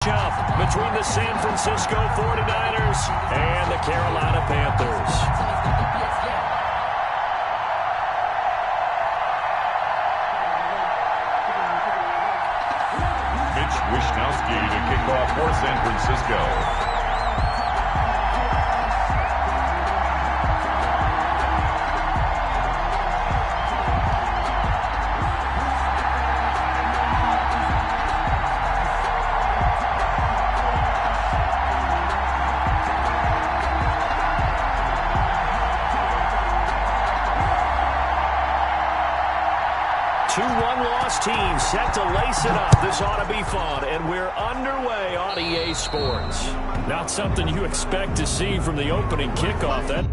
Between the San Francisco 49ers and the Carolina Panthers. Mitch Wishnowsky to kick off for San Francisco. Two one-loss teams set to lace it up. This ought to be fun, and we're underway on EA Sports. Not something you expect to see from the opening kickoff. That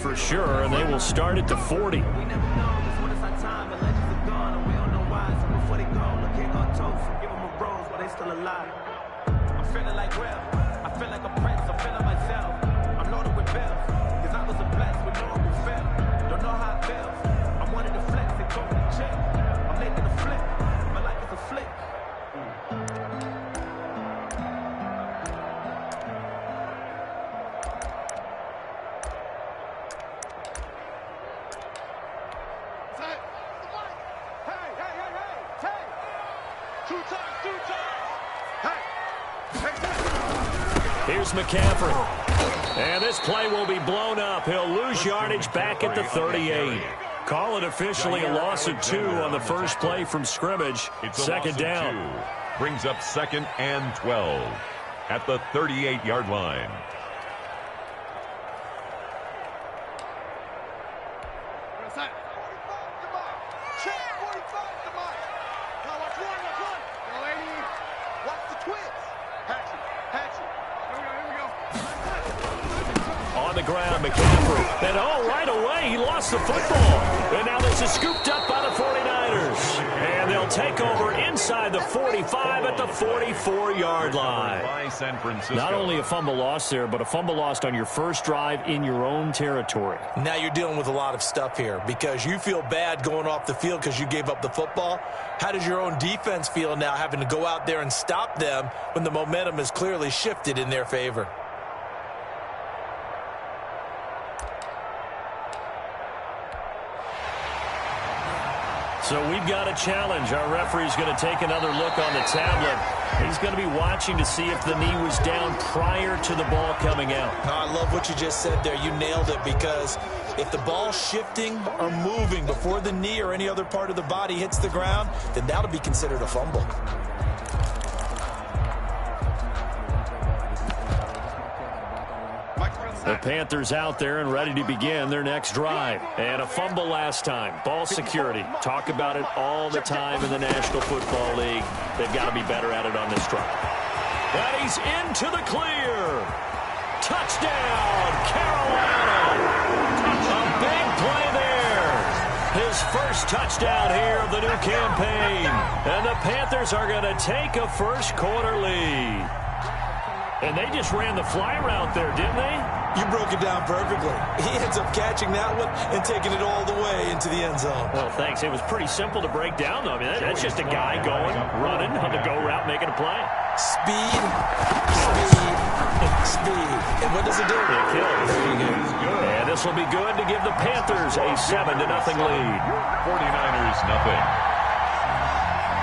for sure, and they will start at the 40. Here's McCaffrey. And this play will be blown up. He'll lose yardage back at the 38. Call it officially a loss of 2 on the first play from scrimmage. Second down. Brings up 2nd and 12 at the 38-yard line. On the ground, McCaffrey. And right away, he lost the football. And now this is scooped up by the 49ers. And they'll take over inside the 45 at the 44-yard line. By San Francisco. Not only a fumble loss there, but a fumble lost on your first drive in your own territory. Now you're dealing with a lot of stuff here because you feel bad going off the field because you gave up the football. How does your own defense feel now having to go out there and stop them when the momentum is clearly shifted in their favor? So we've got a challenge. Our referee's going to take another look on the tablet. He's going to be watching to see if the knee was down prior to the ball coming out. I love what you just said there. You nailed it because If the ball's shifting or moving before the knee or any other part of the body hits the ground, then that'll be considered a fumble. The Panthers out there and ready to begin their next drive. And a fumble last time. Ball security. Talk about it all the time in the National Football League. They've got to be better at it on this drive. And he's into the clear. Touchdown, Carolina. A big play there. His first touchdown here of the new campaign. And the Panthers are going to take a first quarter lead. And they just ran the fly route there, didn't they? You broke it down perfectly. He ends up catching that one and taking it all the way into the end zone. Well, thanks. It was pretty simple to break down, though. I mean, that's just a guy going, running on the go route, making a play. Speed, speed, speed. And what does it do? It kills. And this will be good to give the Panthers a 7-0 lead. 49ers nothing.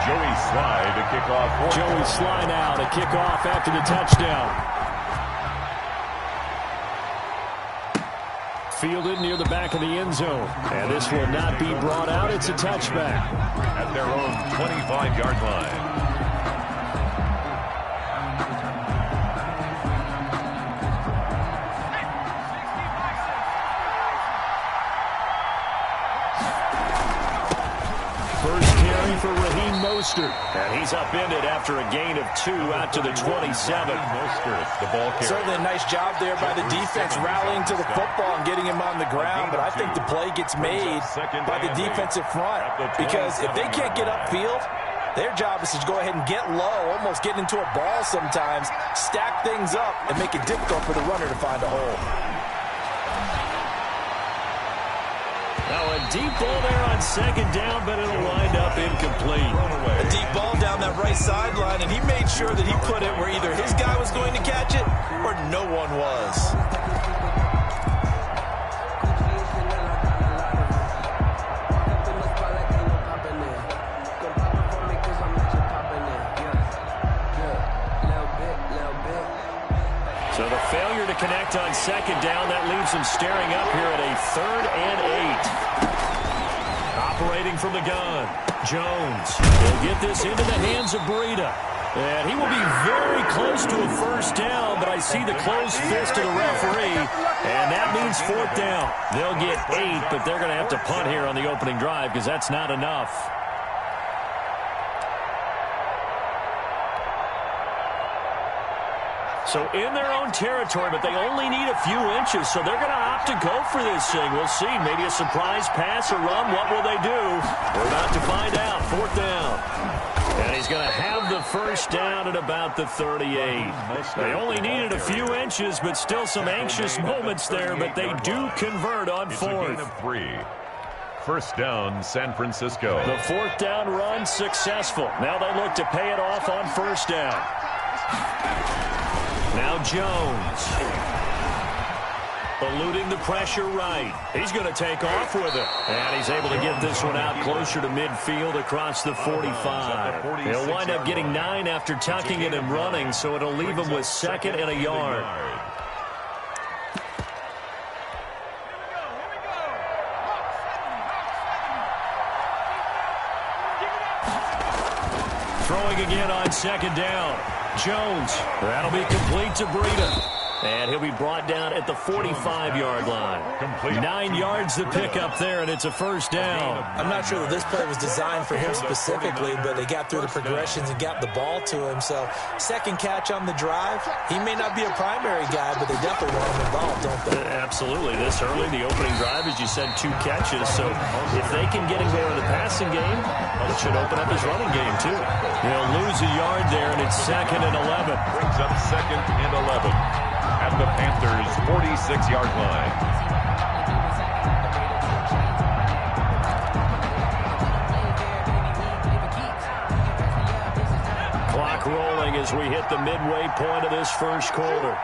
Joey Sly to kick off. Joey Sly now to kick off after the touchdown. Fielded near the back of the end zone. And this will not be brought out. It's a touchback. At their own 25-yard line. First carry for Raheem Mostert. And he's upended after a gain of 2 out to the 27. Mostert, the ball carrier. Certainly a nice job there by the defense rallying to the football and getting him on the ground. But I think the play gets made by the defensive front. Because if they can't get upfield, their job is to go ahead and get low, almost get into a ball sometimes, stack things up, and make it difficult for the runner to find a hole. Now a deep ball there on second down, but it'll wind up incomplete. A deep ball down that right sideline, and he made sure that he put it where either his guy was going to catch it or no one was. So the failure to connect on second down, that leaves him staring up here at a 3rd and 8. Operating from the gun, Jones. He'll get this into the hands of Breida. And he will be very close to a first down, but I see the closed fist of the referee, and that means 4th down. They'll get 8, but they're going to have to punt here on the opening drive because that's not enough. So in their own territory, but they only need a few inches, so they're going to opt to go for this thing. We'll see. Maybe a surprise pass or run. What will they do? We're about to find out. 4th down. And he's going to have the first down at about the 38. They only needed a few inches, but still some anxious moments there, but they do convert on 4th. It's a gain of 3. First down, San Francisco. The 4th down run successful. Now they look to pay it off on first down. Now Jones. Eluding the pressure right. He's going to take off with it. And he's able to get this one out closer to midfield across the 45. He'll wind up getting 9 after tucking it and running, so it'll leave him with 2nd and a yard. Throwing again on second down. Jones. That'll be complete to Breida. And he'll be brought down at the 45-yard line. 9 yards to pick up there, and it's a first down. I'm not sure that this play was designed for him specifically, but they got through the progressions and got the ball to him. So, second catch on the drive. He may not be a primary guy, but they definitely want him involved, don't they? Absolutely. This early, the opening drive, as you said, 2 catches. So, if they can get him going in the passing game, it should open up his running game, too. He'll lose a yard there, and it's 2nd and 11. Brings up 2nd and 11. At the Panthers' 46-yard line. Clock rolling as we hit the midway point of this first quarter.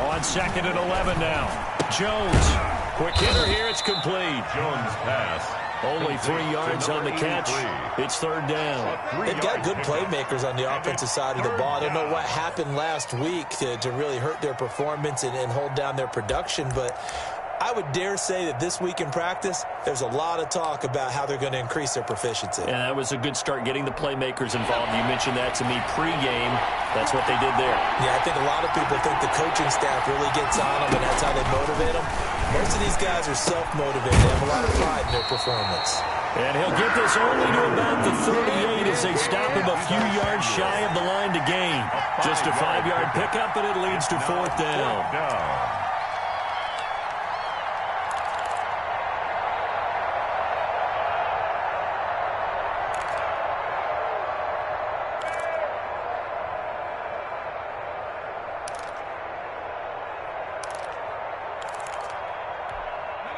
On 2nd and 11 now. Jones. Quick hitter here. It's complete. Jones' pass Only 3 yards on the catch. It's third down. They've got good playmakers on the offensive side of the ball. I don't know what happened last week to really hurt their performance and hold down their production, but I would dare say that this week in practice, there's a lot of talk about how they're going to increase their proficiency. Yeah, that was a good start getting the playmakers involved. You mentioned that to me pregame. That's what they did there. Yeah, I think a lot of people think the coaching staff really gets on them, and that's how they motivate them. Most of these guys are self-motivated. They have a lot of pride in their performance. And he'll get this only to about the 38 as they stop him a few yards shy of the line to gain. Just a 5-yard pickup, and it leads to fourth down.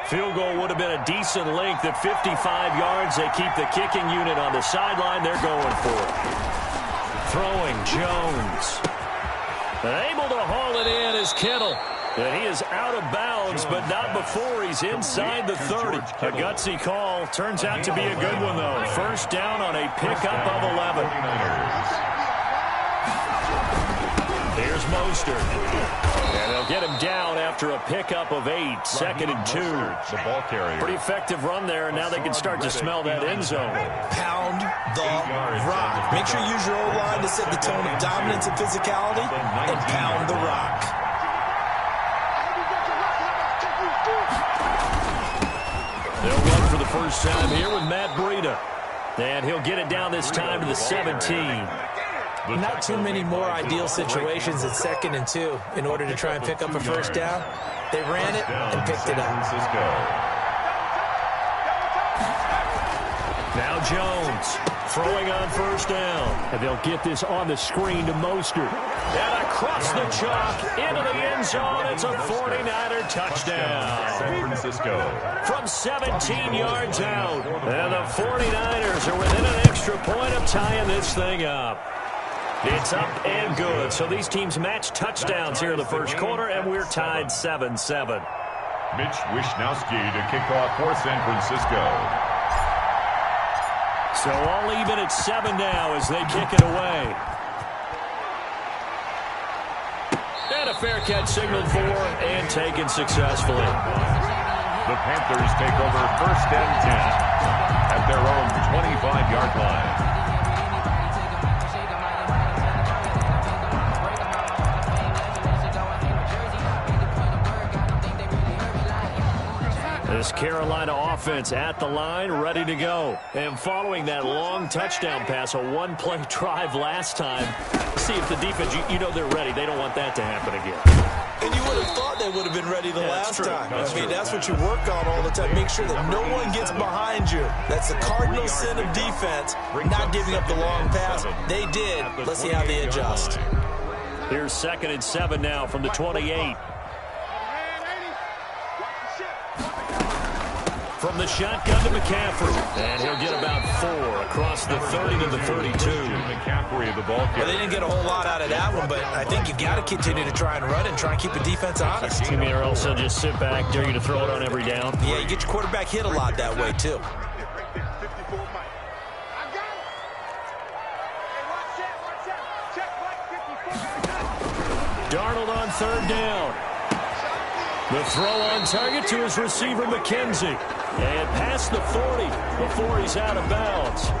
Field goal would have been a decent length at 55 yards. They keep the kicking unit on the sideline. They're going for it. Throwing Jones. Able to haul it in is Kittle. And he is out of bounds, but not before he's inside the 30. A gutsy call. Turns out to be a good one, though. First down on a pickup of 11. Here's Mostert. And they'll get him down after a pickup of 8. Second and 2. The ball carrier. Pretty effective run there, and now they can start to smell that end zone. Pound the rock. Make sure you use your O-line to set the tone of dominance and physicality, and pound the rock. They'll run for the first time here with Matt Breida. And he'll get it down this time to the 17. Not too many more ideal situations at 2nd and 2 in order to try and pick up a first down. They ran it and picked it up. Now Jones throwing on first down. And they'll get this on the screen to Mostert. And across the chalk into the end zone. It's a 49er touchdown. San Francisco. From 17 yards out. And the 49ers are within an extra point of tying this thing up. It's up and good. So these teams match touchdowns here in the first quarter, and we're tied 7-7. Mitch Wishnowski to kick off for San Francisco. So all even at 7 now as they kick it away. And a fair catch signaled for and taken successfully. The Panthers take over first and 10 at their own 25-yard line. This Carolina offense at the line, ready to go. And following that long touchdown pass, a one-play drive last time, see if the defense, you know they're ready. They don't want that to happen again. And you would have thought they would have been ready the last time. That's what you work on all the time. Make sure that no one gets behind you. That's the cardinal sin of defense, not giving up the long pass. They did. Let's see how they adjust. Here's 2nd and 7 now from the 28. From the shotgun to McCaffrey. And he'll get about 4 across the 30 to the 32. McCaffrey, the ball carrier. Well, they didn't get a whole lot out of that one, but I think you got to continue to try and run and try and keep the defense honest. You mean, or else they'll just sit back, dare you to throw it on every down? Yeah, you get your quarterback hit a lot that way, too. Darnold on 3rd down. The throw on target to his receiver, McKenzie. And past the 40 before he's out of bounds.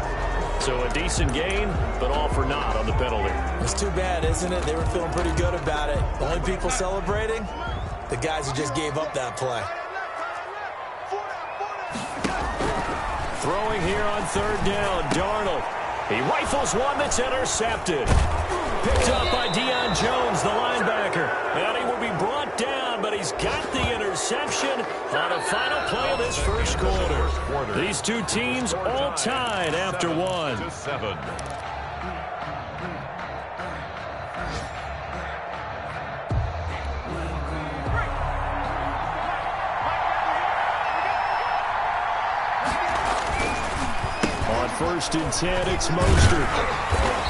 So a decent gain, but all for naught on the penalty. It's too bad, isn't it? They were feeling pretty good about it. The only people celebrating, the guys who just gave up that play. Throwing here on 3rd down, Darnold. He rifles one that's intercepted. Picked up by Deion Jones, the linebacker. And he will be brought down, but he's got the interception on a final play of this first quarter. These two teams all tied after 1. 7. On 1st and 10, it's Mostert.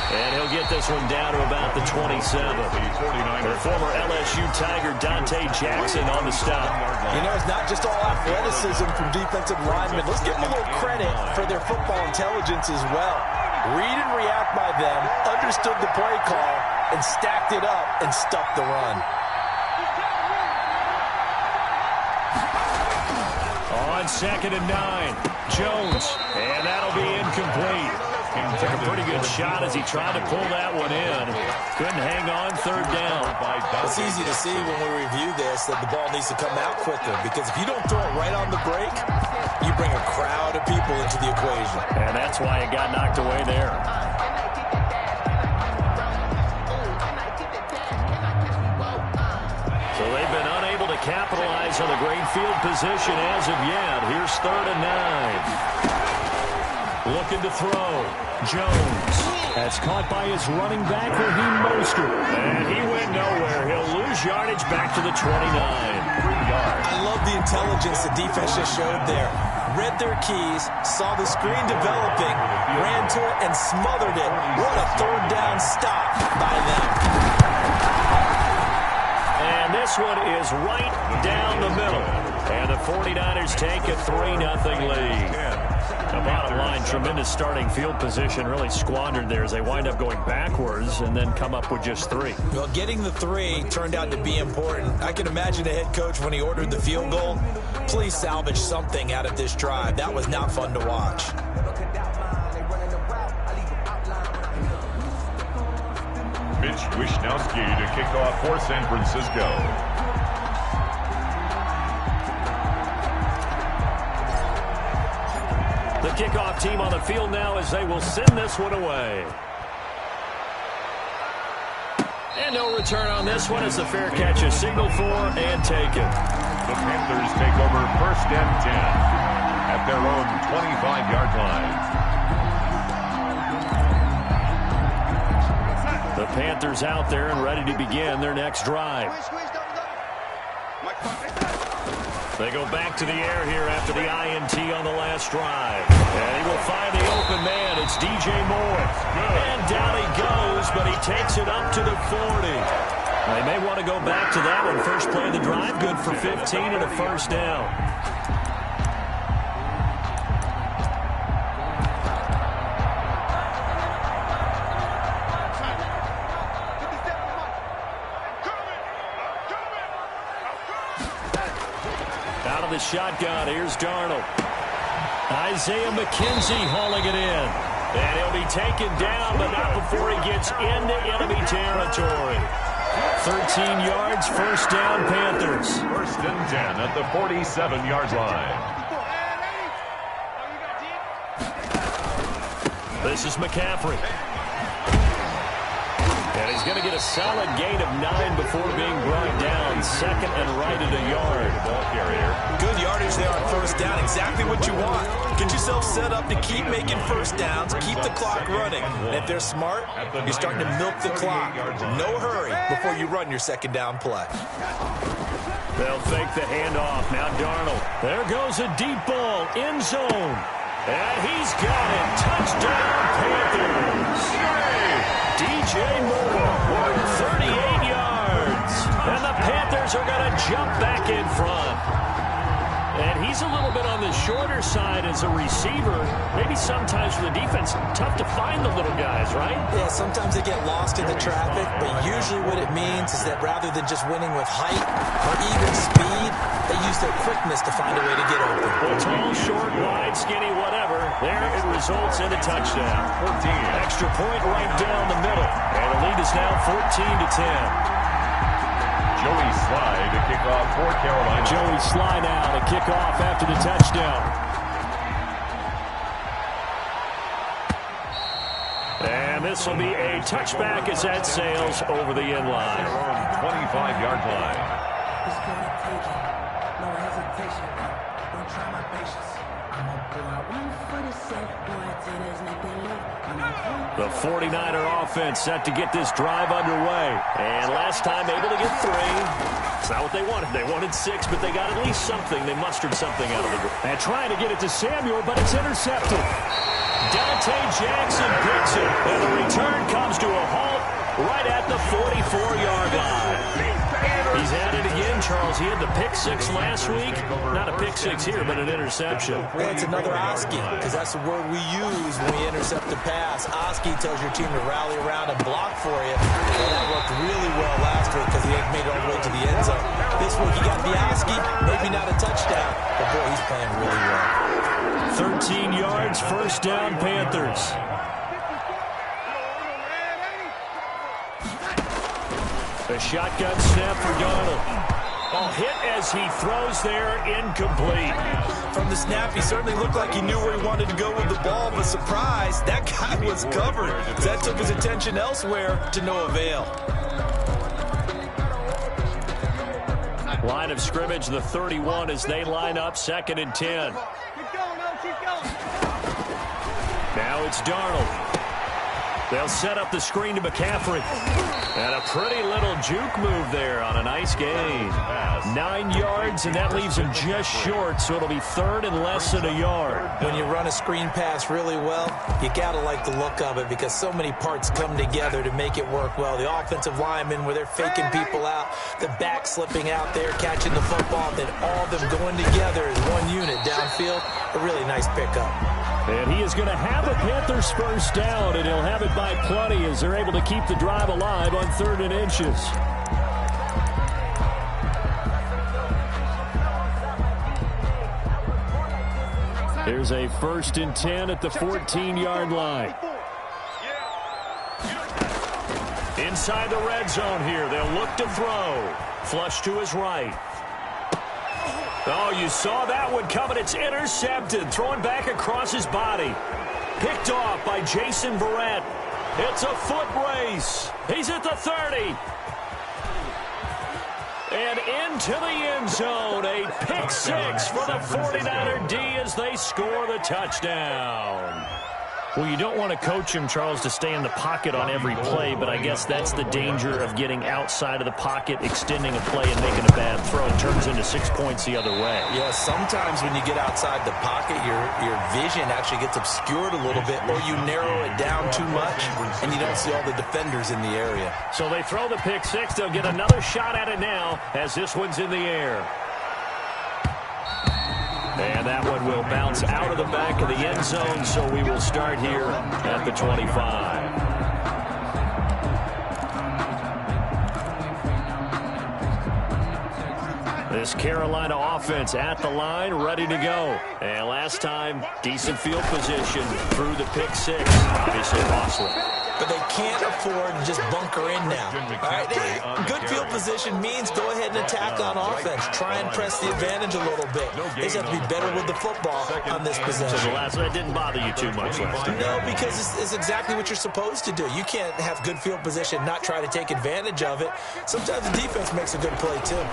And he'll get this one down to about the 27. The former LSU Tiger Dante Jackson on the stop. You know, it's not just all athleticism from defensive linemen. Let's give them a little credit for their football intelligence as well. Read and react by them, understood the play call, and stacked it up and stuffed the run. On 2nd and 9, Jones, and that'll be incomplete. Took a pretty good shot as he tried to pull that one in. Couldn't hang on 3rd down. It's easy to see when we review this that the ball needs to come out quicker, because if you don't throw it right on the break, you bring a crowd of people into the equation. And that's why it got knocked away there. So they've been unable to capitalize on the great field position as of yet. Here's 3rd and 9. Looking to throw. Jones. That's caught by his running back, Raheem Mostert. And he went nowhere. He'll lose yardage back to the 29. 3 yards. I love the intelligence the defense just showed there. Read their keys, saw the screen developing, ran to it, and smothered it. What a 3rd down stop by them. And this one is right down the middle. And the 49ers take a 3-0 lead. The bottom line, tremendous starting field position, really squandered there as they wind up going backwards and then come up with just 3. Well, getting the 3 turned out to be important. I can imagine the head coach when he ordered the field goal. Please salvage something out of this drive. That was not fun to watch. Mitch Wishnowsky to kick off for San Francisco. The kickoff team on the field now as they will send this one away. And no return on this one as the fair catch is signaled for and taken. The Panthers take over 1st and 10 at their own 25-yard line. The Panthers out there and ready to begin their next drive. They go back to the air here after the INT on the last drive. And he will find the open man. It's DJ Moore. And down he goes, but he takes it up to the 40. They may want to go back to that one. First play of the drive, good for 15 and a 1st down. The shotgun. Here's Darnold. Isaiah McKenzie hauling it in. And he'll be taken down, but not before he gets into enemy territory. 13 yards, 1st down, Panthers. 1st and 10 at the 47-yard line. This is McCaffrey. And he's going to get a solid gain of 9 before being brought down. 2nd and right at a yard. Ball carrier. Good yardage there on 1st down. Exactly what you want. Get yourself set up to keep making 1st downs. Keep the clock running. And if they're smart, you're starting to milk the clock. No hurry before you run your 2nd down play. They'll fake the handoff. Now Darnold. There goes a deep ball. End zone. And he's got it. Touchdown, Panthers. DJ Moore, 38 yards. And the Panthers are going to jump back in front. And he's a little bit on the shorter side as a receiver. Maybe sometimes for the defense, tough to find the little guys, right? Yeah, sometimes they get lost in the traffic, but usually what it means is that rather than just winning with height or even speed, they use their quickness to find a way to get open. Well, tall, short, wide, skinny, whatever. There it results in a touchdown. 14. Extra point right down the middle. And the lead is now 14-10. Joey Sly to kick off for Carolina. Joey Sly now to kick off after the touchdown. And this will be a touchback as that sails over the end line. 25-yard line. No hesitation. Don't try my patience. I'm gonna pull out 147. The 49er offense set to get this drive underway. And last time able to get 3. It's not what they wanted. They wanted 6, but they got at least something. They mustered something out of the group. And trying to get it to Samuel, but it's intercepted. Dante Jackson picks it, and the return comes to a halt right at the 44-yard line. He's at it again, Charles. He had the pick six last week. Not a pick six here, but an interception. Yeah, it's another Oski, because that's the word we use when we intercept the pass. Oski tells your team to rally around and block for you. And that worked really well last week because he had made it all the way to the end zone. This week he got the Oski, maybe not a touchdown, but boy, he's playing really well. 13 yards, first down, Panthers. A shotgun snap for Darnold. Oh, hit as he throws there, incomplete. From the snap, he certainly looked like he knew where he wanted to go with the ball, but surprise, that guy was covered. That took his attention elsewhere to no avail. Line of scrimmage, the 31 as they line up, 2nd and 10. Now it's Darnold. They'll set up the screen to McCaffrey. And a pretty little juke move there on a nice gain. 9 yards, and that leaves him just short, so it'll be 3rd and less than a yard. When you run a screen pass really well, you got to like the look of it because so many parts come together to make it work well. The offensive linemen, where they're faking people out, the back slipping out there, catching the football, then all of them going together as one unit downfield. A really nice pickup. And he is going to have a Panthers first down, and he'll have it by plenty as they're able to keep the drive alive on 3rd and inches. Here's a 1st and 10 at the 14-yard line. Inside the red zone here, they'll look to throw. Flush to his right. Oh, you saw that one coming. It's intercepted. Throwing back across his body. Picked off by Jason Verrett. It's a foot race. He's at the 30. And into the end zone. A pick six for the 49er D as they score the touchdown. Well, you don't want to coach him, Charles, to stay in the pocket on every play, but I guess that's the danger of getting outside of the pocket, extending a play, and making a bad throw. It turns into 6 points the other way. Yeah, sometimes when you get outside the pocket, your vision actually gets obscured a little bit, or you narrow it down too much, and you don't see all the defenders in the area. So they throw the pick six. They'll get another shot at it now as this one's in the air. And that one will bounce out of the back of the end zone, so we will start here at the 25. This Carolina offense at the line, ready to go. And last time, decent field position through the pick six. Obviously costly. But they can't afford to just bunker in now. All right, good field position means go ahead and attack on offense. Try and press the advantage a little bit. They just have to be better with the football on this possession. So the last one didn't bother you too much last time. No, because it's exactly what you're supposed to do. You can't have good field position, not try to take advantage of it. Sometimes the defense makes a good play, too.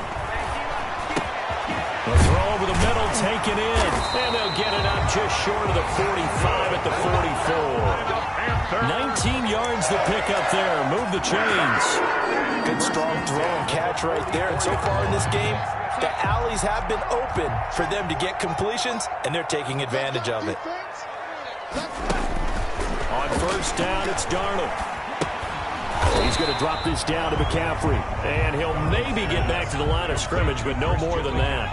The throw over the middle, taken in. And they'll get it up just short of the 45 at the 44. 19 yards the pick up there. Move the chains. Good strong throw and catch right there. And so far in this game, the alleys have been open for them to get completions, and they're taking advantage of it. On first down, it's Darnold. He's going to drop this down to McCaffrey. And he'll maybe get back to the line of scrimmage, but no more than that.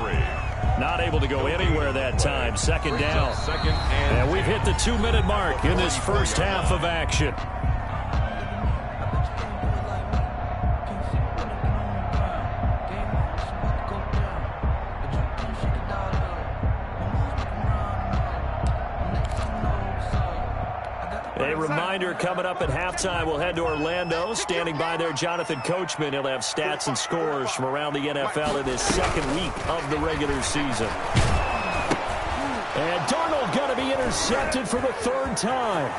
Not able to go anywhere that time. 2nd down. And we've hit the 2-minute mark in this first half of action. A reminder coming up at halftime, we'll head to Orlando. Standing by there, Jonathan Coachman. He'll have stats and scores from around the NFL in his 2nd week of the regular season. And Darnold going to be intercepted for the 3rd time.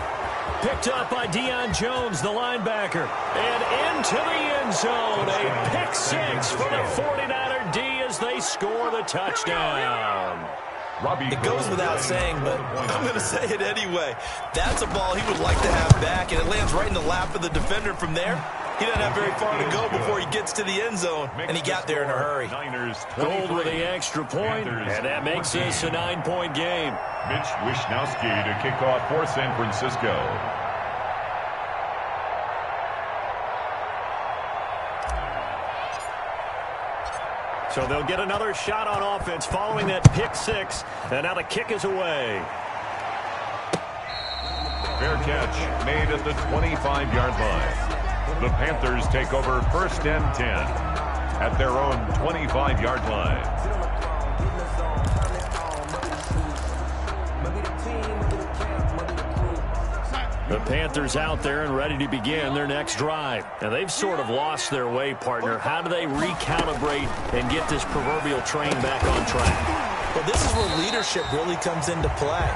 Picked up by Deion Jones, the linebacker. And into the end zone. A pick six for the 49er D as they score the touchdown. It goes without saying, but I'm going to say it anyway. That's a ball he would like to have back, and it lands right in the lap of the defender from there. He doesn't have very far to go before he gets to the end zone, and he got there in a hurry. Gold with the extra point, and that makes this a 9-point game. Mitch Wishnowsky to kick off for San Francisco. So they'll get another shot on offense following that pick six, and now the kick is away. Fair catch made at the 25-yard line. The Panthers take over 1st and 10 at their own 25-yard line. The Panthers out there and ready to begin their next drive. Now, they've sort of lost their way, partner. How do they recalibrate and get this proverbial train back on track? Well, this is where leadership really comes into play.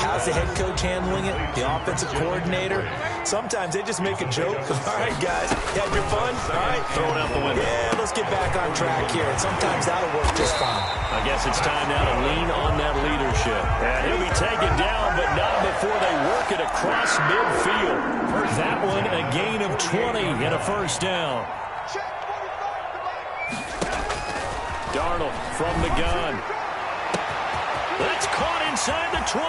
How's the head coach handling it? The offensive coordinator? Sometimes they just make a joke. All right, guys, you had your fun? All right. Throw it out the window. Yeah, let's get back on track here. And sometimes that'll work just fine. I guess it's time now to lean on that leadership. And he'll be taken down, but not before they work it across midfield. That one, a gain of 20 and a first down. Darnold from the gun. That's caught inside the 20.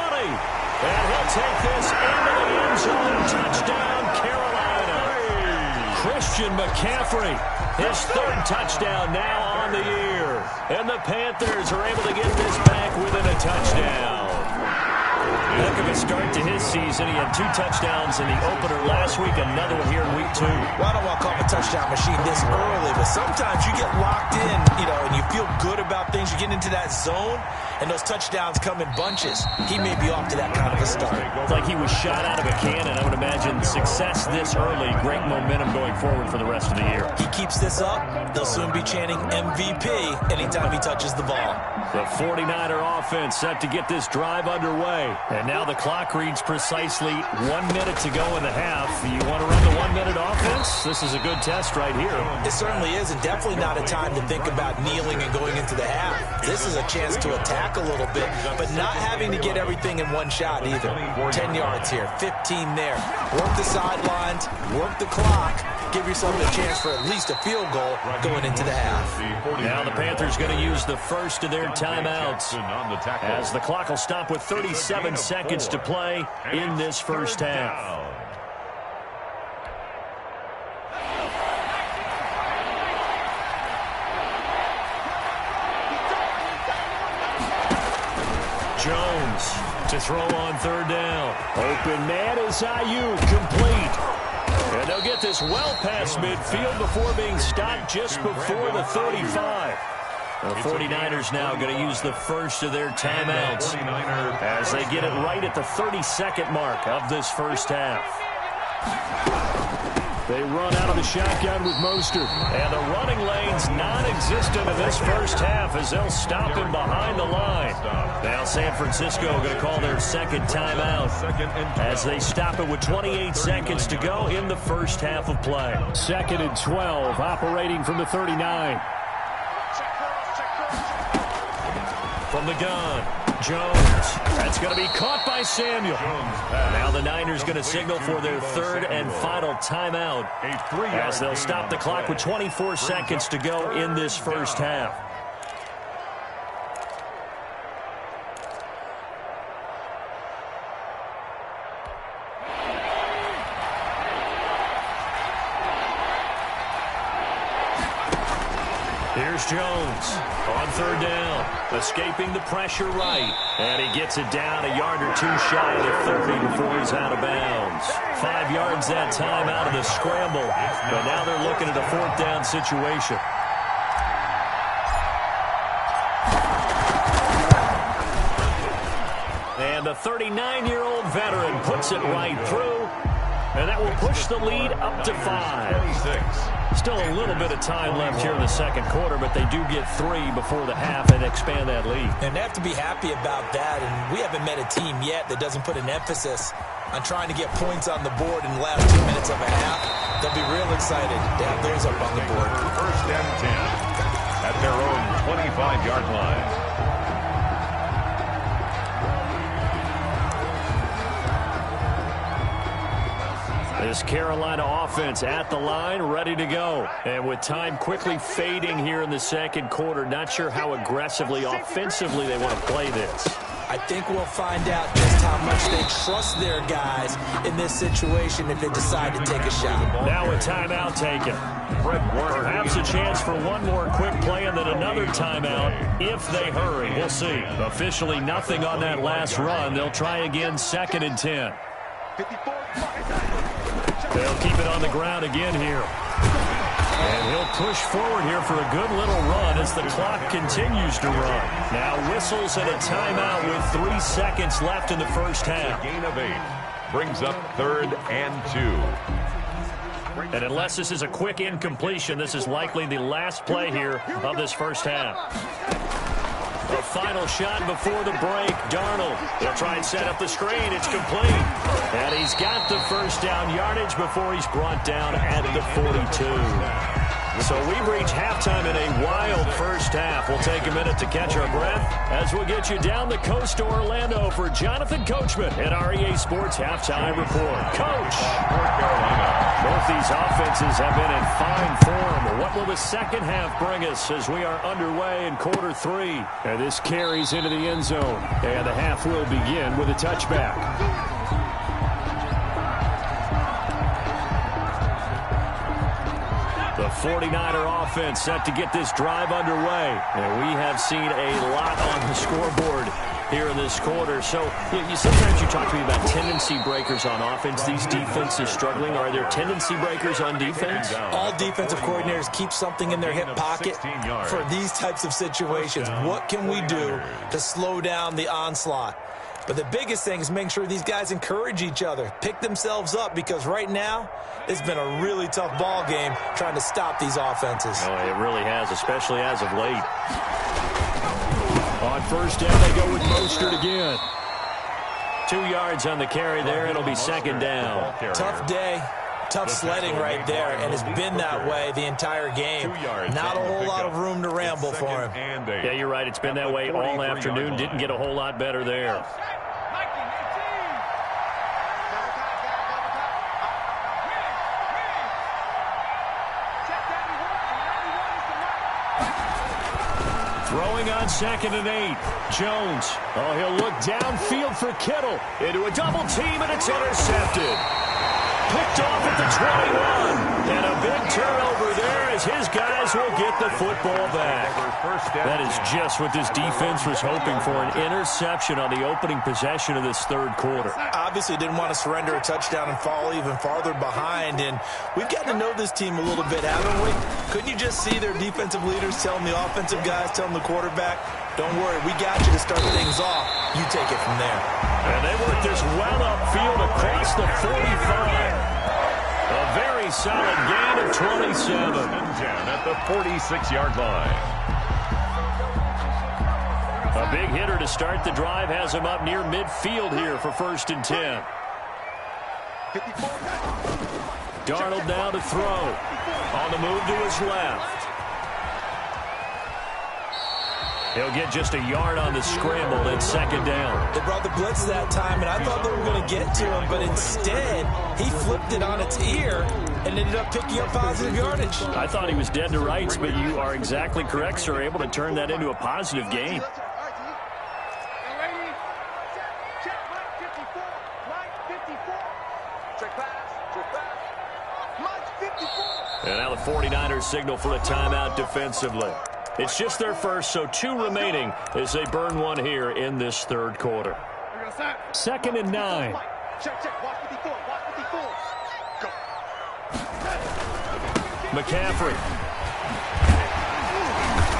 And he'll take this into the end zone. Touchdown, Carolina. Christian McCaffrey, his 3rd touchdown now on the year. And the Panthers are able to get this back within a touchdown. Heck of a start to his season. He had 2 touchdowns in the opener last week, another one here in week 2. Well, I don't want to call him a touchdown machine this early, but sometimes you get locked in, and you feel good about things. You get into that zone, and those touchdowns come in bunches. He may be off to that kind of a start. It's like he was shot out of a cannon. I would imagine success this early, great momentum going forward for the rest of the year. He keeps this up, they'll soon be chanting MVP anytime he touches the ball. The 49er offense set to get this drive underway. And now the clock reads precisely 1 minute to go in the half. You want to run the 1-minute offense? This is a good test right here. It certainly is, and definitely not a time to think about kneeling and going into the half. This is a chance to attack a little bit, but not having to get everything in one shot either. 10 yards here, 15 there. Work the sidelines, work the clock, give yourself a chance for at least a field goal going into the half. Now the Panthers going to use the first of their timeouts as the clock will stop with 37 seconds to play in this first half. Jones to throw on 3rd down. Open man is Ayuk, complete. And they'll get this well past midfield before being stopped just before the 35. The 49ers now going to use the first of their timeouts as they get it right at the 32nd mark of this first half. They run out of the shotgun with Mostert. And the running lane's non-existent in this first half as they'll stop him behind the line. Now San Francisco going to call their 2nd timeout as they stop it with 28 seconds to go in the first half of play. 2nd and 12, operating from the 39. From the gun, Jones. That's going to be caught by Samuel. Now the Niners going to signal for their 3rd and final timeout as they'll stop the clock with 24 seconds to go in this first half. Here's Jones on 3rd down, escaping the pressure right. And he gets it down a yard or 2 shy of 30 before he's out of bounds. 5 yards that time out of the scramble. But now they're looking at a 4th down situation. And the 39-year-old veteran puts it right through. And that will push the lead up to 5. Still a little bit of time left here in the 2nd quarter, but they do get 3 before the half and expand that lead. And they have to be happy about that. And we haven't met a team yet that doesn't put an emphasis on trying to get points on the board in the last 2 minutes of a half. They'll be real excited to have those up on the board. 1st and 10 at their own 25-yard line. This Carolina offense at the line, ready to go. And with time quickly fading here in the second quarter, not sure how aggressively, offensively they want to play this. I think we'll find out just how much they trust their guys in this situation if they decide to take a shot. Now a timeout taken. Perhaps a chance for one more quick play and then another timeout if they hurry. We'll see. Officially nothing on that last run. They'll try again, 2nd and 10. They'll keep it on the ground again here. And he'll push forward here for a good little run as the clock continues to run. Now whistles and a timeout with 3 seconds left in the first half. Gain of 8 brings up 3rd and 2. And unless this is a quick incompletion, this is likely the last play here of this first half. The final shot before the break. Darnold. He'll try and set up the screen. It's complete. And he's got the first down yardage before he's brought down at the 42. So we've reached halftime in a wild first half. We'll take a minute to catch our breath as we'll get you down the coast to Orlando for Jonathan Coachman at our EA Sports Halftime Report. Coach! Both these offenses have been in fine form. What will the second half bring us as we are underway in quarter 3? And this carries into the end zone. And the half will begin with a touchback. The 49er offense set to get this drive underway. And we have seen a lot on the scoreboard here in this quarter. So sometimes you talk to me about tendency breakers on offense. These defenses struggling. Are there tendency breakers on defense? All defensive coordinators keep something in their hip pocket for these types of situations. What can we do to slow down the onslaught? But the biggest thing is making sure these guys encourage each other, pick themselves up, because right now it's been a really tough ball game trying to stop these offenses. Oh, it really has, especially as of late. On first down, they go with Mostert again. 2 yards on the carry there. It'll be 2nd down. Tough day. Tough sledding right there, and it's been that way the entire game. Not a whole lot of room to ramble for him. Yeah, you're right. It's been that way all afternoon. Didn't get a whole lot better there. Throwing on 2nd and 8. Jones. Oh, he'll look downfield for Kittle. Into a double team, and it's intercepted. Picked off at the 21. And a big turnover there as his guys will get the football back. That is just what this defense was hoping for, an interception on the opening possession of this third quarter. Obviously didn't want to surrender a touchdown and fall even farther behind. And we've gotten to know this team a little bit, haven't we? Couldn't you just see their defensive leaders telling the offensive guys, telling the quarterback, don't worry, we got you to start things off. You take it from there. And they work this well upfield across the 45. A very solid gain of 27. Down at the 46-yard line. A big hitter to start the drive has him up near midfield here for 1st and 10. Darnold now to throw. On the move to his left. He'll get just a yard on the scramble and 2nd down. They brought the blitz that time, and I thought they were going to get to him, but instead, he flipped it on its ear and ended up picking up positive yardage. I thought he was dead to rights, but you are exactly correct, sir. Able to turn that into a positive gain. And now the 49ers signal for a timeout defensively. It's just their first, so 2 remaining as they burn one here in this third quarter. 2nd and 9. McCaffrey.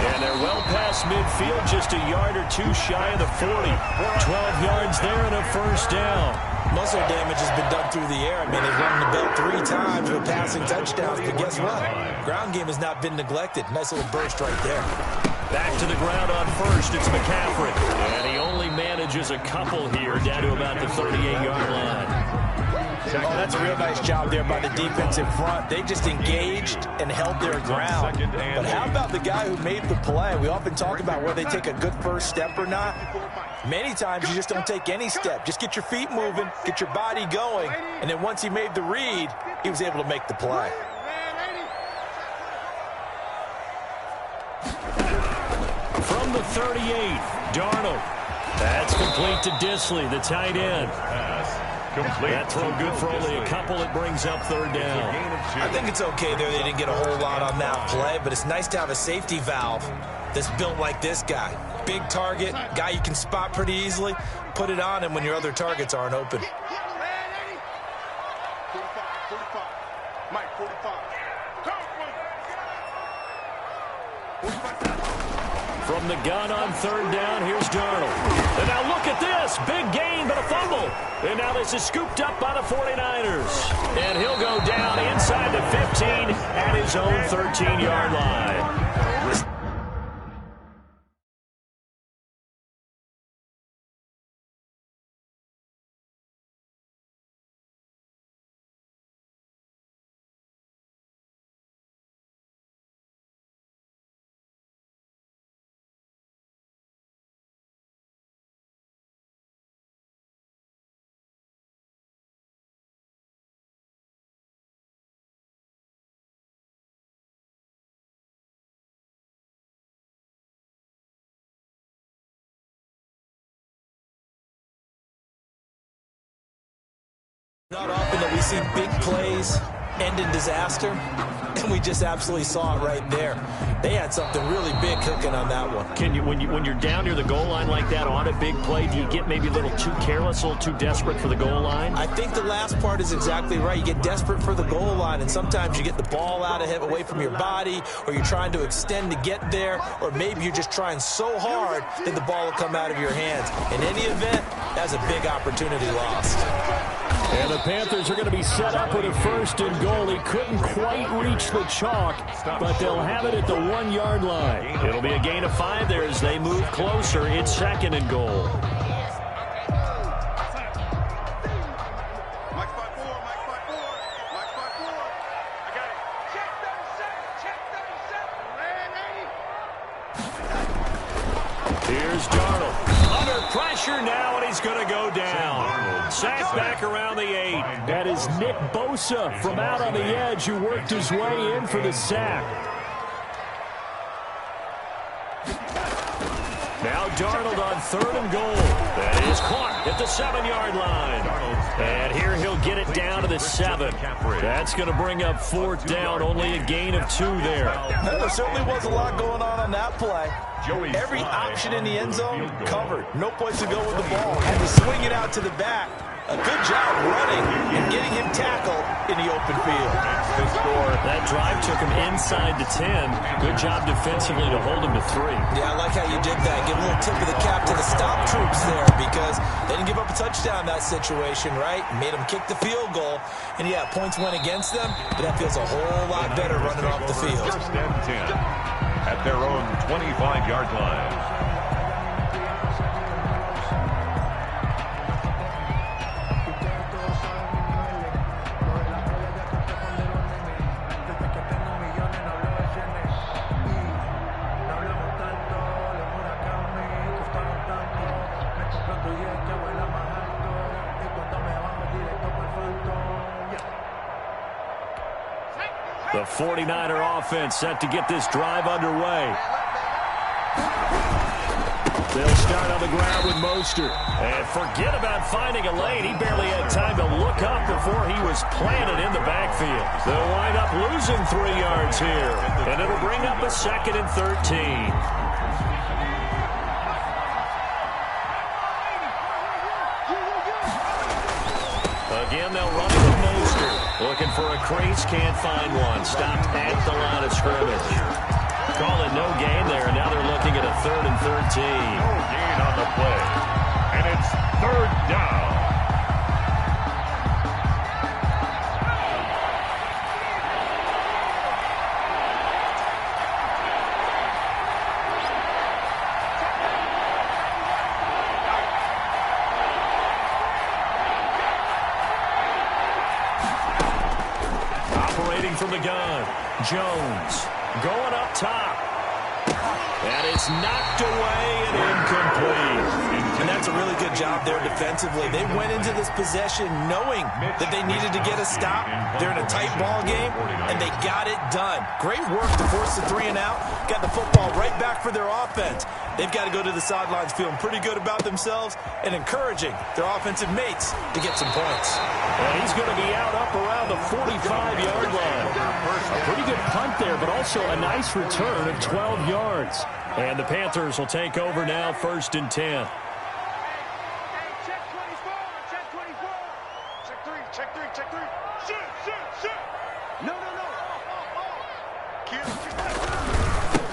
And they're well past midfield, just a yard or 2 shy of the 40. 12 yards there and a 1st down. Muscle damage has been done through the air. I mean, they've run the belt 3 times with passing touchdowns, but guess what? Ground game has not been neglected. Nice little burst right there. Back to the ground on first. It's McCaffrey. And he only manages a couple here down to about the 38-yard line. Oh, that's a real nice job there by the defense in front. They just engaged and held their ground. But how about the guy who made the play? We often talk about whether they take a good first step or not. Many times you just don't take any step. Just get your feet moving, get your body going, and then once he made the read, he was able to make the play. From the 38, Darnold. That's complete to Disley, the tight end. That throw good for only a couple. It brings up third down. I think it's okay there. They didn't get a whole lot on that play, but it's nice to have a safety valve that's built like this guy. Big target, guy you can spot pretty easily. Put it on him when your other targets aren't open. From the gun on third down, here's Darnold. And now look at this. Big gain, but a fumble. And now this is scooped up by the 49ers. And he'll go down inside the 15 at his own 13-yard line. Not often that we see big plays end in disaster, and we just absolutely saw it right there. They had something really big cooking on that one. Can you, when you're down near the goal line like that on a big play, do you get maybe a little too careless, a little too desperate for the goal line? I think the last part is exactly right. You get desperate for the goal line, and sometimes you get the ball out of it, away from your body, or you're trying to extend to get there, or maybe you're just trying so hard that the ball will come out of your hands. In any event, that's a big opportunity lost. And the Panthers are going to be set up with a first and goal. He couldn't quite reach the chalk, but they'll have it at the 1-yard line. It'll be a gain of 5 there as they move closer. It's second and goal. Here's Darnold. Under pressure now, and he's going to go down. Sacked back around the 8. That is Nick Bosa from out on the edge who worked his way in for the sack. Now Darnold on third and goal. That is caught at the 7-yard line. And here he'll get it down to the 7. That's going to bring up fourth down. Only a gain of 2 there. There certainly was a lot going on that play. Every option in the end zone covered. No place to go with the ball. Had to swing it out to the back. A good job running and getting him tackled in the open field. That drive took him inside the 10. Good job defensively to hold him to 3. Yeah, I like how you did that. Give a little tip of the cap to the stop troops there because they didn't give up a touchdown in that situation, right? Made them kick the field goal. And yeah, points went against them, but that feels a whole lot better running off the field. First and 10 at their own 25-yard line. The 49er offense set to get this drive underway. They'll start on the ground with Mostert. And forget about finding a lane. He barely had time to look up before he was planted in the backfield. They'll wind up losing 3 yards here. And it'll bring up a 2nd and 13. Again, they'll run it with Mostert. Looking for a crease, can't find one. Stopped at the line of scrimmage. Call it no gain there. Now they're looking at a 3rd and 13. No gain on the play. And it's 3rd down. from the gun. Jones going up top. And it's knocked away and incomplete. And that's a really good job there defensively. They went into this possession knowing that they needed to get a stop. They're in a tight ball game, and they got it done. Great work to force the 3 and out. Got the football right back for their offense. They've got to go to the sidelines feeling pretty good about themselves and encouraging their offensive mates to get some points. And he's going to be out up around the 45-yard line. A pretty good punt there, but also a nice return of 12 yards. And the Panthers will take over now, 1st and 10. Check 3. Shoot. No.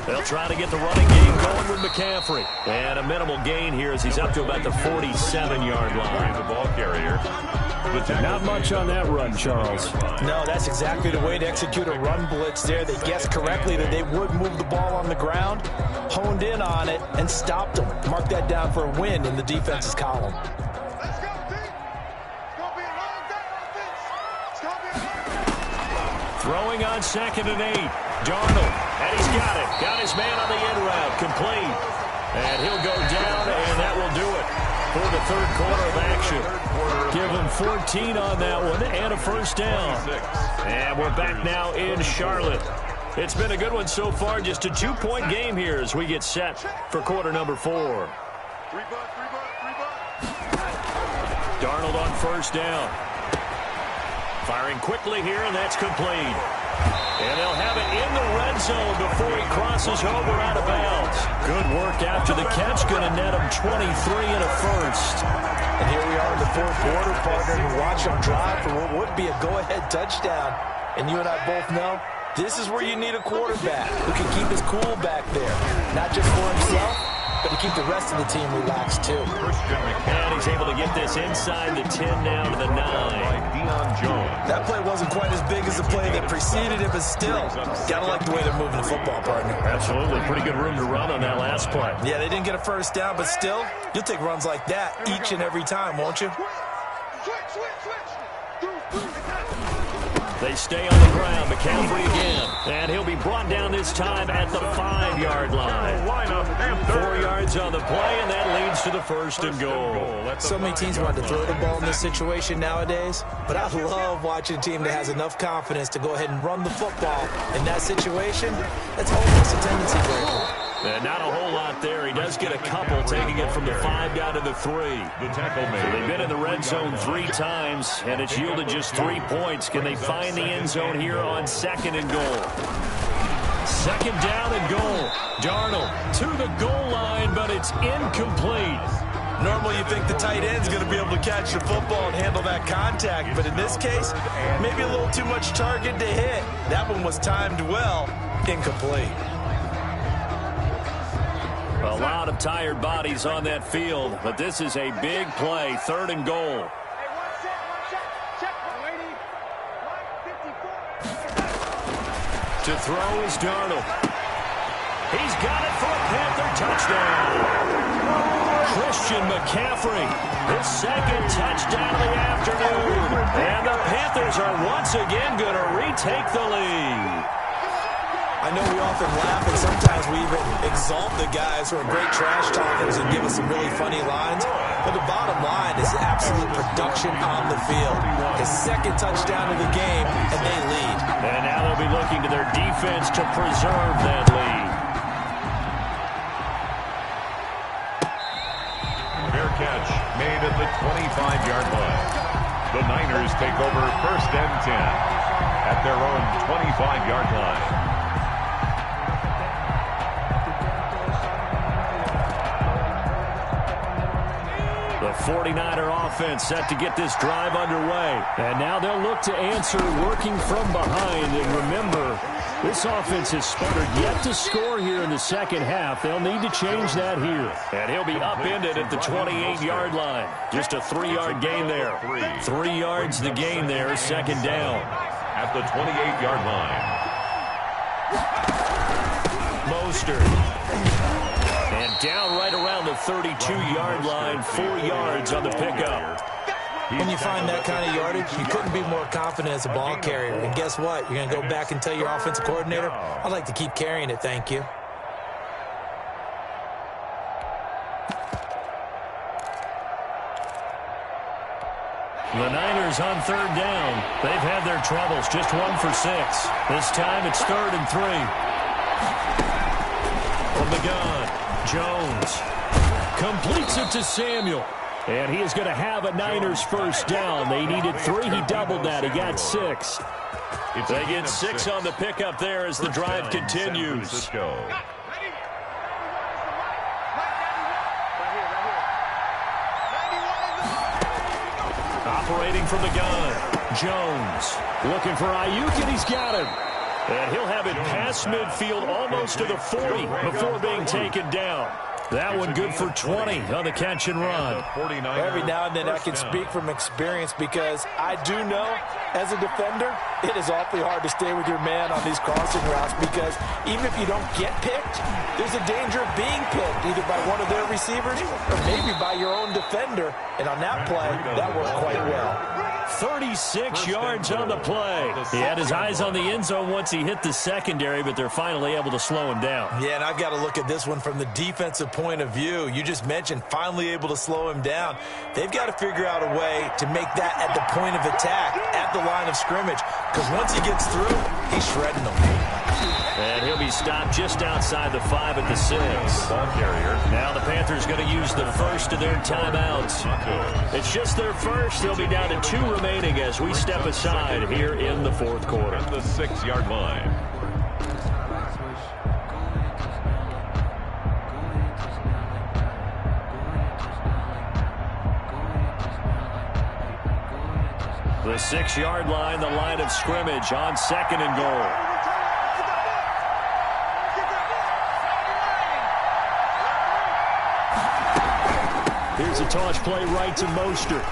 They'll try to get the running game going with McCaffrey. And a minimal gain here as he's up to about the 47-yard line. The ball carrier. Not much on that run, Charles. No, that's exactly the way to execute a run blitz there. They guessed correctly that they would move the ball on the ground, honed in on it, and stopped them. Mark that down for a win in the defense's column. Let's go, team. It's going to be a long day offense. It's going to be a long day. Throwing on 2nd and 8. Darnold, and he's got it. Got his man on the in route, complete. And he'll go down, and that will do it for the 3rd quarter of action. Give him 14 on that one and a 1st down. And we're back now in Charlotte. It's been a good one so far. Just a 2-point game here as we get set for quarter number 4. 3 butt. Darnold on 1st down. Firing quickly here, and that's complete. And they'll have it in the red zone before he crosses over out of bounds. Good work after the catch. Going to net him 23 and a 1st. And here we are in the 4th quarter, partner, and watch them drive for what would be a go-ahead touchdown. And you and I both know this is where you need a quarterback who can keep his cool back there. Not just for himself, but to keep the rest of the team relaxed, too. And he's able to get this inside the 10 now to the 9. That play wasn't quite as big as the play that preceded it, but still, gotta like the way they're moving the football, partner. Absolutely. Pretty good room to run on that last play. Yeah, they didn't get a 1st down, but still, you'll take runs like that each and every time, won't you? Switch. They stay on the ground. McCaffrey again. And he'll be brought down this time at the 5-yard line. 4 yards on the play, and that leads to the 1st and goal. So many teams want to throw the ball in this situation nowadays, but I love watching a team that has enough confidence to go ahead and run the football. In that situation, that's almost a tendency breaker. And not a whole lot there. He does get a couple, taking it from the 5 down to the 3. The tackle made. So they've been in the red zone 3 times, and it's yielded just 3 points. Can they find the end zone here on 2nd and goal? 2nd down and goal. Darnold to the goal line, but it's incomplete. Normally you think the tight end's going to be able to catch the football and handle that contact, but in this case, maybe a little too much target to hit. That one was timed well, incomplete. A lot of tired bodies on that field, but this is a big play. 3rd and goal. To throw is Darnold. He's got it for a Panther touchdown. Christian McCaffrey, his 2nd touchdown of the afternoon. And the Panthers are once again going to retake the lead. I know we often laugh, and sometimes we even exalt the guys who are great trash talkers and give us some really funny lines. But the bottom line is absolute production on the field. His 2nd touchdown of the game, and they lead. And now they'll be looking to their defense to preserve that lead. Fair catch made at the 25-yard line. The Niners take over 1st and 10 at their own 25-yard line. The 49er offense set to get this drive underway. And now they'll look to answer working from behind. And remember, this offense has sputtered yet to score here in the 2nd half. They'll need to change that here. And he'll be upended at the 28-yard line. Just a 3-yard gain there. 3 yards the gain there, 2nd down. At the 28-yard line. Mostert. And down right around the 32-yard line, 4 yards on the pickup. When you find that kind of yardage, you couldn't be more confident as a ball carrier. And guess what? You're going to go back and tell your offensive coordinator, I'd like to keep carrying it, thank you. The Niners on third down. They've had their troubles, just 1 for 6. This time it's 3rd and 3. From the gun, Jones completes it to Samuel. And he is going to have a Niners first down. They needed 3. He doubled that. He got 6. They get 6 on the pickup there as the drive continues. Operating from the gun, Jones looking for Ayuk, and he's got him. And he'll have it past midfield almost to the 40 before being taken down. That one good for 20 on the catch and run. Every now and then I can speak from experience because I do know as a defender it is awfully hard to stay with your man on these crossing routes because even if you don't get picked, there's a danger of being picked either by one of their receivers or maybe by your own defender. And on that play, that worked quite well. 36 yards on the play. He had his eyes on the end zone once he hit the secondary, but they're finally able to slow him down. Yeah, and I've got to look at this one from the defensive point of view. You just mentioned finally able to slow him down. They've got to figure out a way to make that at the point of attack, at the line of scrimmage, because once he gets through, he's shredding them. And he'll be stopped just outside the 5 at the 6. Now the Panthers going to use the first of their timeouts. It's just their first. They'll be down to 2 remaining as we step aside here in the 4th quarter. At the 6-yard line. The 6-yard line, the line of scrimmage on 2nd and goal. Here's a toss play right to Mostert.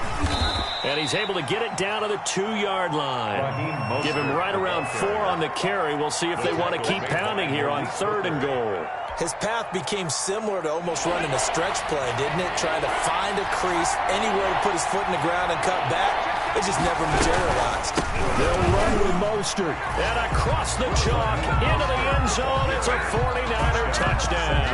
And he's able to get it down to the 2-yard line. Give him right around 4 on the carry. We'll see if they want to keep pounding here on 3rd and goal. His path became similar to almost running a stretch play, didn't it? Trying to find a crease, anywhere to put his foot in the ground and cut back. It just never materialized. They'll run with Mostert. And across the chalk, into the end zone. It's a 49er touchdown.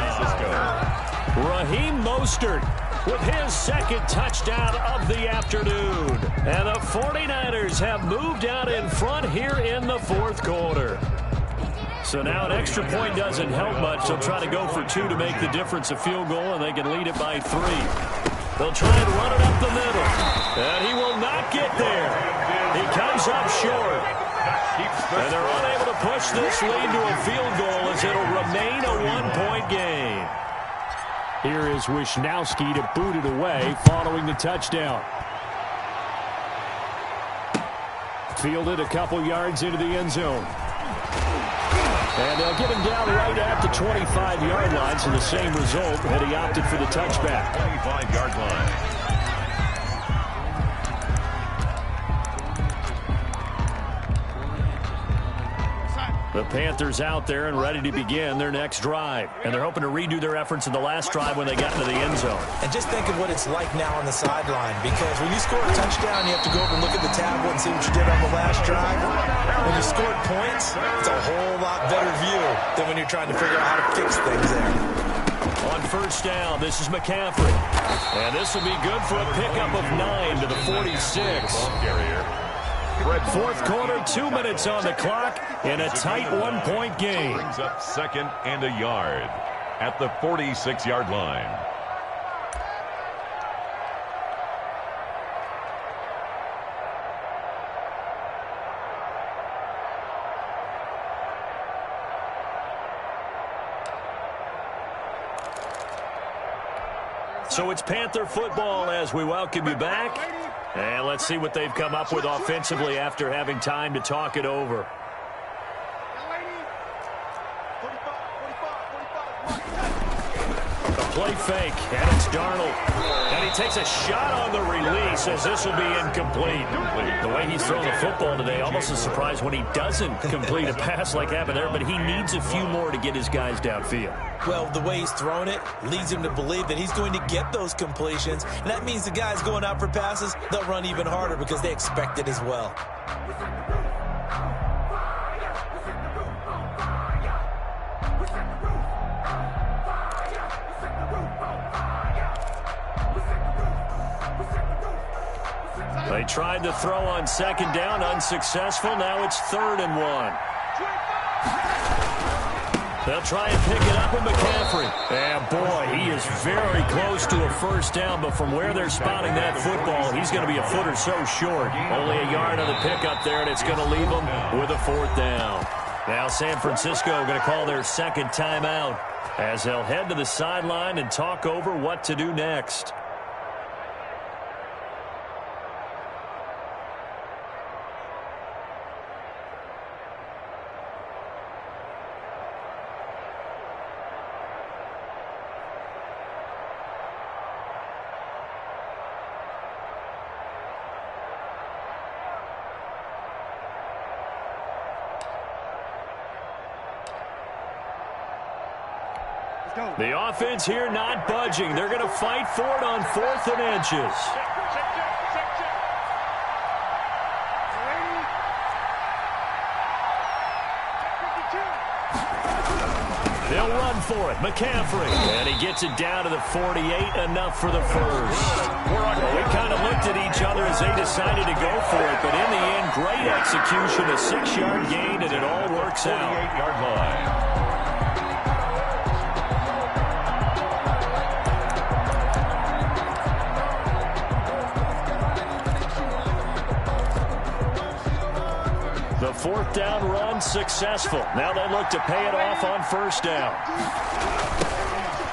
Raheem Mostert with his 2nd touchdown of the afternoon. And the 49ers have moved out in front here in the 4th quarter. So now an extra point doesn't help much. They'll try to go for 2 to make the difference a field goal, and they can lead it by 3. They'll try and run it up the middle. And he will not get there. He comes up short. And they're unable to push this lead to a field goal as it'll remain a 1-point game. Here is Wisnowski to boot it away following the touchdown. Fielded a couple yards into the end zone. And they'll get him down right at the 25-yard line, so the same result, and he opted for the touchback. 25-yard line. The Panthers out there and ready to begin their next drive. And they're hoping to redo their efforts in the last drive when they got into the end zone. And just think of what it's like now on the sideline, because when you score a touchdown, you have to go over and look at the tablet and see what you did on the last drive. When you scored points, it's a whole lot better view than when you're trying to figure out how to fix things there. On first down, this is McCaffrey. And this will be good for a pickup of 9 to the 46. Fourth quarter, 2 minutes on the clock in a tight 1-point game. Brings up 2nd and a yard at the 46-yard line. So it's Panther football as we welcome you back. And let's see what they've come up with offensively after having time to talk it over. play fake, and it's Darnold. And he takes a shot on the release as this will be incomplete. The way he's throwing the football today, almost a surprise when he doesn't complete a pass like happened there, but he needs a few more to get his guys downfield. Well, the way he's throwing it leads him to believe that he's going to get those completions, and that means the guys going out for passes, they'll run even harder because they expect it as well. They tried to throw on second down, unsuccessful. Now it's 3rd and 1. They'll try and pick it up with McCaffrey. And boy, he is very close to a first down, but from where they're spotting that football, he's going to be a foot or so short. Only a yard on the pickup there, and it's going to leave them with a 4th down. Now San Francisco going to call their second timeout as they'll head to the sideline and talk over what to do next. The offense here not budging. They're going to fight for it on 4th and inches. They'll run for it. McCaffrey. And he gets it down to the 48. Enough for the first. Well, we kind of looked at each other as they decided to go for it. But in the end, great execution. A 6-yard gain, and it all works out. 48-yard line. The 4th down run successful. Now they look to pay it off on 1st down.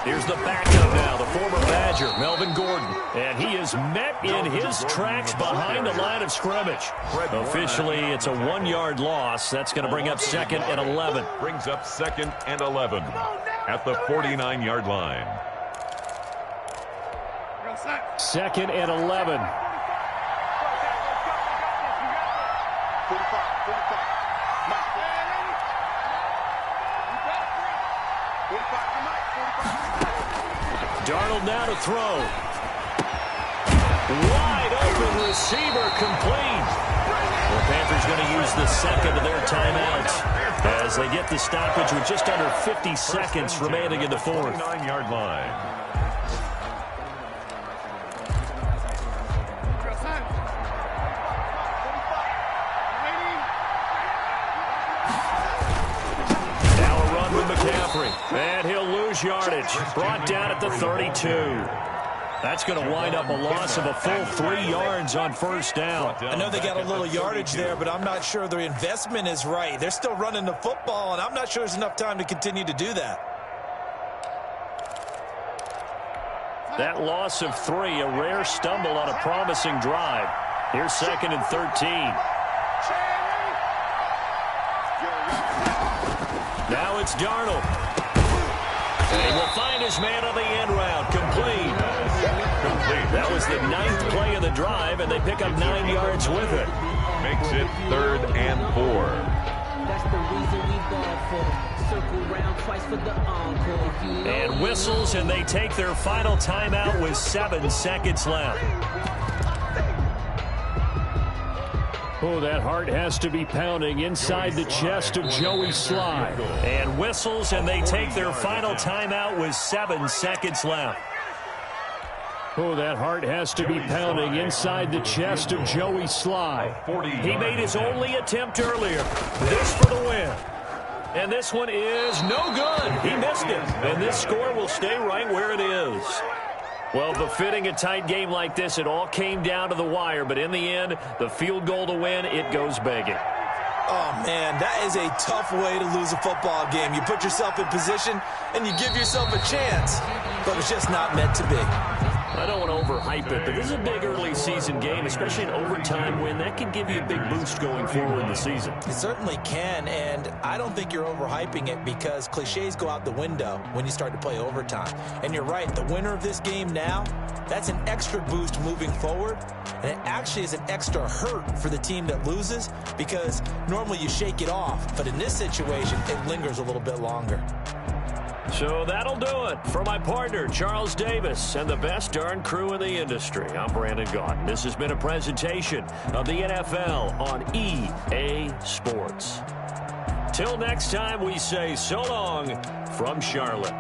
Here's the backup now, the former Badger, Melvin Gordon. And he is met in his tracks behind the line of scrimmage. Officially, it's a 1-yard loss. That's going to bring up 2nd and 11. Brings up 2nd and 11 at the 49-yard line. 2nd and 11. 45. Darnold now to throw. Wide open receiver complete. The Panthers going to use the second of their timeouts as they get the stoppage with just under 50 seconds remaining in the 4th. 49-yard line. And he'll lose yardage. Brought down at the 32. That's going to wind up a loss of a full 3 yards on 1st down. I know they got a little yardage there, but I'm not sure their investment is right. They're still running the football, and I'm not sure there's enough time to continue to do that. That loss of 3, a rare stumble on a promising drive. Here's 2nd and 13. Now it's Darnold. And he will find his man on the end route. Complete. That was the 9th play of the drive, and they pick up 9 yards with it. Makes it 3rd and 4. That's the reason we ball for. Circle round twice for the encore. And whistles, and they take their final timeout with 7 seconds left. Oh, that heart has to be pounding inside the chest of Joey Sly. And whistles, and they take their final timeout with 7 seconds left. Oh, that heart has to be pounding inside the chest of Joey Sly. He made his only attempt earlier. This for the win. And this one is no good. He missed it. And this score will stay right where it is. Well, befitting a tight game like this, it all came down to the wire. But in the end, the field goal to win, it goes begging. Oh, man, that is a tough way to lose a football game. You put yourself in position, and you give yourself a chance. But it's just not meant to be. I don't want to overhype it, but this is a big early season game, especially an overtime win. That can give you a big boost going forward in the season. It certainly can, and I don't think you're overhyping it because cliches go out the window when you start to play overtime. And you're right, the winner of this game now, that's an extra boost moving forward, and it actually is an extra hurt for the team that loses because normally you shake it off, but in this situation, it lingers a little bit longer. So that'll do it for my partner, Charles Davis, and the best darn crew in the industry. I'm Brandon Gaudin. This has been a presentation of the NFL on EA Sports. Till next time, we say so long from Charlotte.